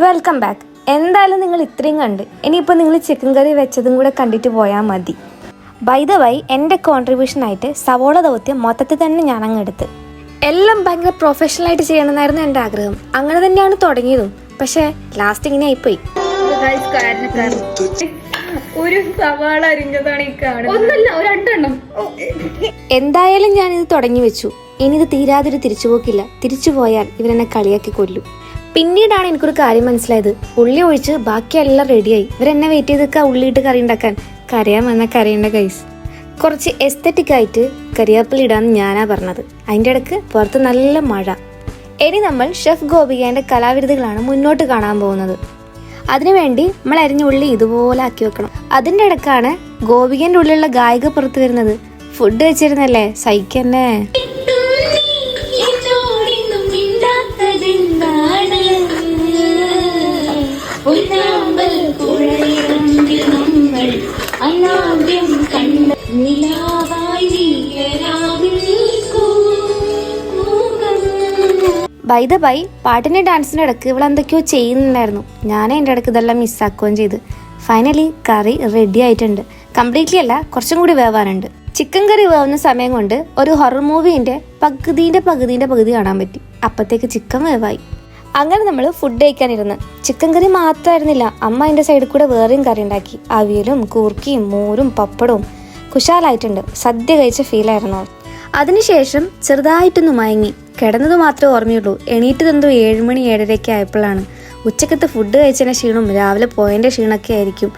Welcome back. എന്തായാലും നിങ്ങൾ ഇത്രയും കണ്ട്, ഇനിയിപ്പോൾ നിങ്ങൾ ചിക്കൻ കറി വെച്ചതും കൂടെ കണ്ടിട്ട് പോയാൽ മതി. ബൈ ദ വൈ, എൻ്റെ കോൺട്രിബ്യൂഷനായിട്ട് സവോള ദൗത്യം മൊത്തത്തിൽ തന്നെ ഞാനങ്ങെടുത്ത് എല്ലാം ഭയങ്കര പ്രൊഫഷണലായിട്ട് ചെയ്യണമെന്നായിരുന്നു എൻ്റെ ആഗ്രഹം. അങ്ങനെ തന്നെയാണ് തുടങ്ങിയതും. പക്ഷേ ലാസ്റ്റ് ഇങ്ങനെ ആയിപ്പോയി. ഒരു സവാള അരിഞ്ഞതാണ് ഈ കാണുന്നത്. ഒന്നല്ല, ഒരു രണ്ടെണ്ണം. എന്തായാലും ഞാനിത് തുടങ്ങി വെച്ചു. ഇനി ഇത് തീരാതൊരു തിരിച്ചുപോക്കില്ല. തിരിച്ചു പോയാൽ ഇവരെന്നെ കളിയാക്കി കൊല്ലും. പിന്നീടാണ് എനിക്കൊരു കാര്യം മനസ്സിലായത്. ഉള്ളി ഒഴിച്ച് ബാക്കിയെല്ലാം റെഡിയായി. ഇവരെന്നെ വെയിറ്റ് ചെയ്തൊക്കെ ഉള്ളിയിട്ട് കറി ഉണ്ടാക്കാൻ. കരയാൻ വന്ന കരയേണ്ട കൈസ്. കുറച്ച് എസ്തെറ്റിക് ആയിട്ട് കറിവേപ്പില ഇടാന്ന് ഞാനാ പറഞ്ഞത്. അതിൻ്റെ ഇടയ്ക്ക് പുറത്ത് നല്ല മഴ. ഇനി നമ്മൾ ഷെഫ് ഗോപികേൻ്റെ കലാവിരുതുകളാണ് മുന്നോട്ട് കാണാൻ പോകുന്നത്. അതിനുവേണ്ടി നമ്മൾ അരിഞ്ഞ ഉള്ളി ഇതുപോലെ ആക്കി വെക്കണം. അതിൻ്റെ ഇടയ്ക്കാണ് ഗോപികേൻ്റെ ഉള്ളിലുള്ള ഗായിക പുറത്ത് വരുന്നത്. ഫുഡ് വെച്ചിരുന്നല്ലേ, സഹിക്കന്നെ. ബൈ ദ ബൈ, പാട്ടിൻ്റെ ഡാൻസിൻ്റെ ഇടയ്ക്ക് ഇവളെന്തൊക്കെയോ ചെയ്യുന്നുണ്ടായിരുന്നു. ഞാൻ എൻ്റെ ഇടയ്ക്ക് ഇതെല്ലാം മിസ്സാക്കുകയും ചെയ്ത്. ഫൈനലി കറി റെഡി ആയിട്ടുണ്ട്. കംപ്ലീറ്റ്ലി അല്ല, കുറച്ചും കൂടി വേവാനുണ്ട്. ചിക്കൻ കറി വേവുന്ന സമയം കൊണ്ട് ഒരു ഹൊറർ മൂവീൻ്റെ പകുതി കാണാൻ പറ്റി. അപ്പോഴത്തേക്ക് ചിക്കൻ വേവായി. അങ്ങനെ നമ്മൾ ഫുഡ് കഴിക്കാനിരുന്ന്. ചിക്കൻ കറി മാത്രമായിരുന്നില്ല, അമ്മ അതിൻ്റെ സൈഡിൽ കൂടെ വേറെയും കറി ഉണ്ടാക്കി. അവിയലും കൂർക്കിയും മോരും പപ്പടവും. കുശാലായിട്ടുണ്ട്. സദ്യ കഴിച്ച ഫീലായിരുന്നു. അതിനുശേഷം ചെറുതായിട്ടൊന്ന് മയങ്ങി. കിടന്നത് മാത്രമേ ഓർമ്മയുള്ളൂ. എണീറ്റതെന്തോ 7 മണി 7:30 ആയപ്പോഴാണ്. ഉച്ചക്കത്തെ ഫുഡ് കഴിച്ചതിൻ്റെ ക്ഷീണവും രാവിലെ പോയതിൻ്റെ ക്ഷീണമൊക്കെ ആയിരിക്കും.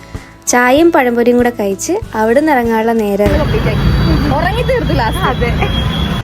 ചായയും പഴംപൊരിയും കൂടെ കഴിച്ച് അവിടെ നിന്ന് ഇറങ്ങാനുള്ള നേരം. ഉറങ്ങി തീർത്തില്ല.